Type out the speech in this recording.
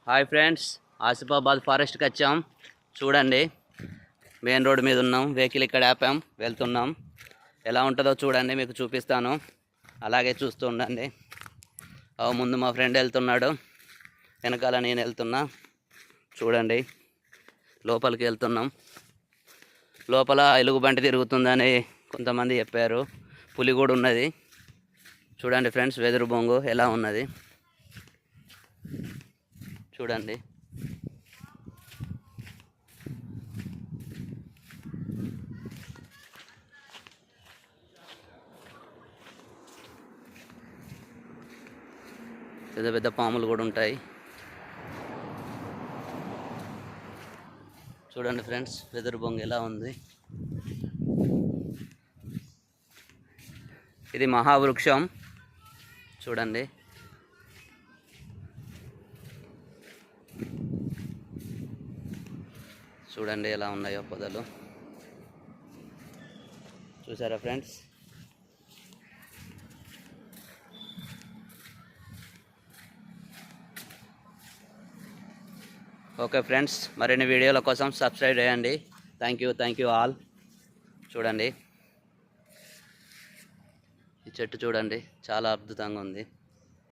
Hi friends, Asifabad ఫారెస్ట్కి వచ్చాం. చూడండి, main road మీద ఉన్నాం. వెహికల్ ఇక్కడ ఆపాం, వెళ్తున్నాం. ఎలా ఉంటుందో చూడండి, మీకు చూపిస్తాను. అలాగే చూస్తూ ఉండండి. ముందు మా ఫ్రెండ్ వెళ్తున్నాడు, వెనకాల నేను వెళ్తున్నా. చూడండి, లోపలికి వెళ్తున్నాం. లోపల ఎలుగుబంటి తిరుగుతుందని కొంతమంది చెప్పారు. పులి కూడా ఉన్నది. చూడండి ఫ్రెండ్స్, వెదురు బొంగు ఎలా ఉన్నది చూడండి. పెద్ద పెద్ద పాములు కూడా ఉంటాయి. చూడండి ఫ్రెండ్స్, వెదురు బొంగు ఎలా ఉంది. ఇది మహావృక్షం. చూడండి, చూడండి ఎలా ఉన్నాయో పొదలు. చూసారా ఫ్రెండ్స్? ఓకే ఫ్రెండ్స్, మరిన్ని వీడియోల కోసం సబ్స్క్రైబ్ చేయండి. Thank you all. చూడండి, ఈ చెట్టు చూడండి, చాలా అద్భుతంగా ఉంది.